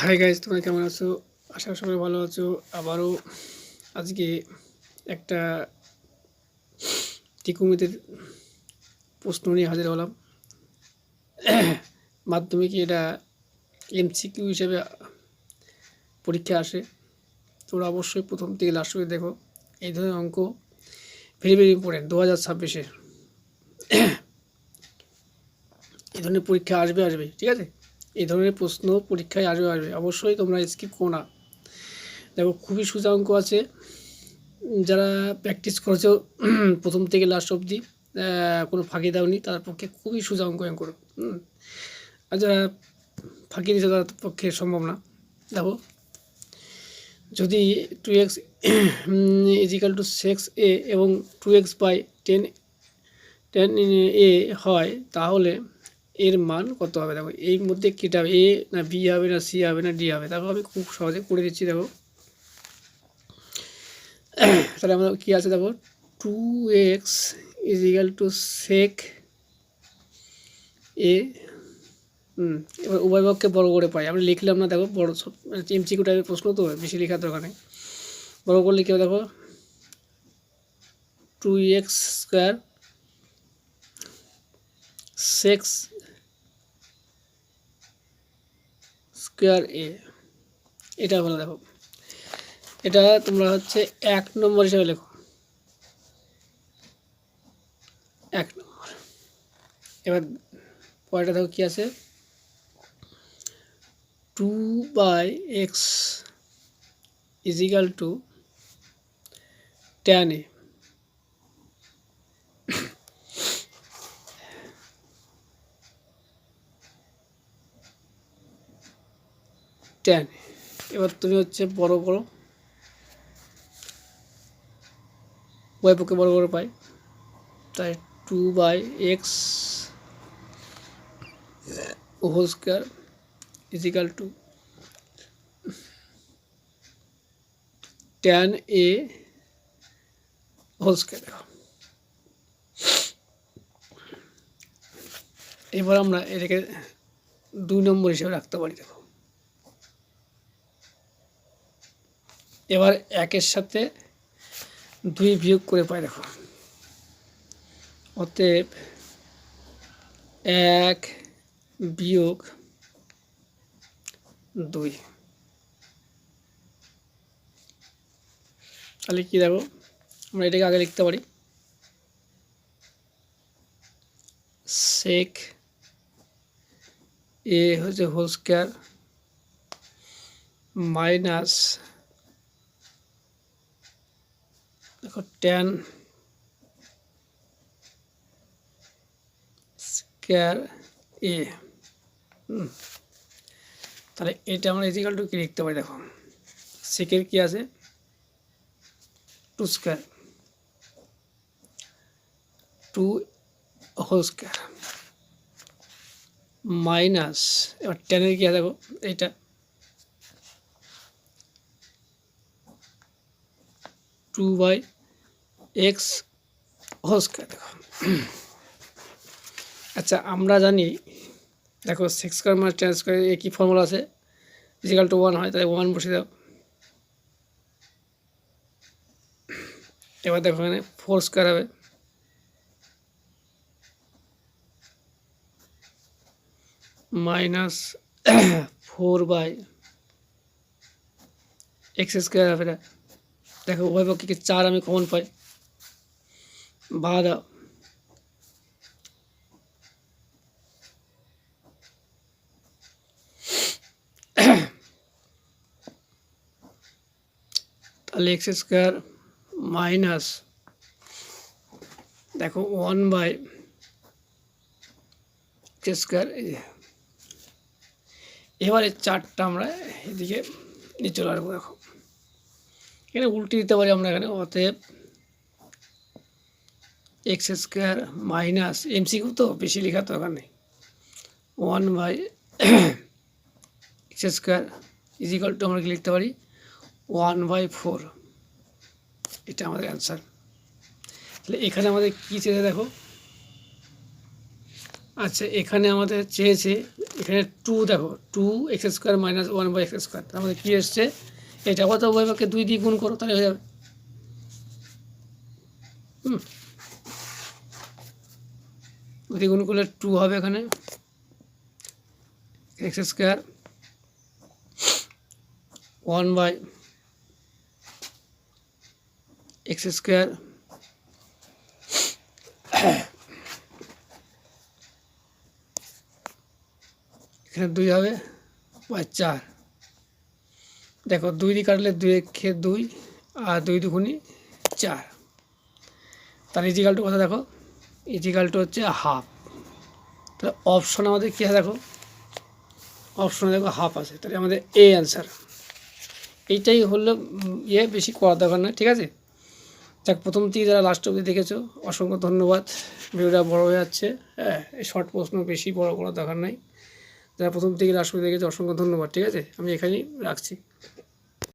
Hi guys, তোমরা কেমন আছো? আশা করি সবাই ভালো আছো। আবারও আজকে একটা ত্রিকোণমিতির প্রশ্ন নিয়ে হাজির হলাম। মাধ্যমিকে এটা এমসিকিউ হিসেবে পরীক্ষা আসে। তোমরা অবশ্যই প্রথম থেকে লাস্ট করে দেখো। এই ধরনের অঙ্ক ভেরি ভেরি ইম্পর্টেন্ট। 2026-এ এই ধরনের পরীক্ষা আসবে, ঠিক আছে? এই ধরনের প্রশ্ন পরীক্ষায় আসবে। অবশ্যই তোমরা স্কিপ করো না। দেখো, খুবই সোজা অঙ্ক আছে। যারা প্র্যাকটিস করেছো প্রথম থেকে লাস্ট অবধি, কোনো ফাঁকি দাওনি, তার পক্ষে খুবই সোজা অঙ্ক করো। আর যারা ফাঁকি দিয়েছে তার পক্ষে সম্ভব না। দেখো, যদি 2x ইজিক্যাল টু 6a এবং 2x/10 হয়, তাহলে এর মান কত হবে? দেখো, এই মধ্যে কেটে হবে, এ না বি হবে, না সি হবে, না ডি হবে। দেখো, আমি খুব সহজে করে দিচ্ছি। দেখো, তাহলে আমরা কী আছে? দেখো, 2x ইজিক্যাল টু সেক এ। এবার উভয় পক্ষে বড় করে পাই। আমরা লিখলাম না। দেখো, বড় এমসিকিউ টাইপের প্রশ্ন তো, বেশি লেখার দরকার নেই। বড় করলে কী হবে? দেখো, 2x²6² এটা হলো। দেখো, এটা তোমরা হচ্ছে 1 নম্বর হিসাবে লেখো। 1 নম্বর। এবার পরেরটা দেখো কী আছে? 2/x is equal to tan a। এবার তুমি হচ্ছে বড় করো, উভয় পক্ষে বড় করে পাই। তাই 2/x whole square equal to tan a whole square. দেখো, এবার আমরা এটাকে 2 নম্বর হিসেবে রাখতে পারি। দেখো, এবার 1-এর সাথে 2 বিয়োগ করে পাই। দেখো, অতএব 1 বিয়োগ 2। তাহলে কী? দেখো, আমরা এটাকে আগে লিখতে পারি সেক এ হচ্ছে হোল স্কোয়ার মাইনাস, দেখো, tan স্কোয়ার এ। তাহলে এটা আমরা ইজিক্যাল টু কি লিখতে পারি? দেখো, সেকের কি আছে? 2² 2 হোল স্কোয়ার মাইনাস, এবার টেনের কি আছে? দেখো, এইটা 2/x হোল স্কোয়ার। দেখো, আচ্ছা, আমরা জানি, দেখো, 6² মাইনাস tan² একই ফর্মুলা আছে, ইজিক্যাল টু 1 হয়। তাই 1 বসে দাও। এবার দেখো, এখানে 4² হবে মাইনাস 4/x² হবে। দেখো, উভয় পক্ষে 4 আমি কমন পাই, বাধা দাও। তাহলে x² মাইনাস, দেখো, 1/x²। এবারে 4টা আমরা এদিকে নিয়ে চলে আসবো। দেখো, এখানে উল্টে দিতে পারি আমরা এখানে। অতএব x² মাইনাস, এমসিকিউ তো বেশি লেখার দরকার নেই, 1/x² ইজিক্যাল টু আমরা কি লিখতে পারি? 1/4। এটা আমাদের অ্যান্সার। তাহলে এখানে আমাদের কী চেয়েছে? দেখো, আচ্ছা, এখানে আমাদের চেয়েছে, এখানে 2 দেখো 2x² - 1/x², তার মধ্যে কী এসছে, এটা কত উভয়পক্ষে 2 দিয়ে গুণ করো, তাহলে হয়ে যাবে। হুম, 2 দিয়ে গুণ করলে 2 হবে, এখানে x² 1/x², এখানে 2 হবে বা 4। দেখো 2 দিয়ে কাটলে 2 একে 2 আর 2 দুগুণে 4, তার ইজিক্যালটু কথা দেখো, ইজিক্যালটু হচ্ছে হাফ। তাহলে অপশন আমাদের কী আছে দেখো, অপশনে দেখো হাফ আছে, তাহলে আমাদের এ অ্যান্সার। এইটাই হলো বেশি করার দরকার নয়, ঠিক আছে। যাক, প্রথম থেকে যারা লাস্ট অবধি দেখেছো অসংখ্য ধন্যবাদ। ভিডিওটা বড় হয়ে যাচ্ছে, হ্যাঁ, এই শর্ট প্রশ্ন বেশি বড় করার দরকার নাই। যারা প্রথম থেকে লাস্ট অবধি দেখেছো অসংখ্য ধন্যবাদ, ঠিক আছে, আমি এখানেই রাখছি।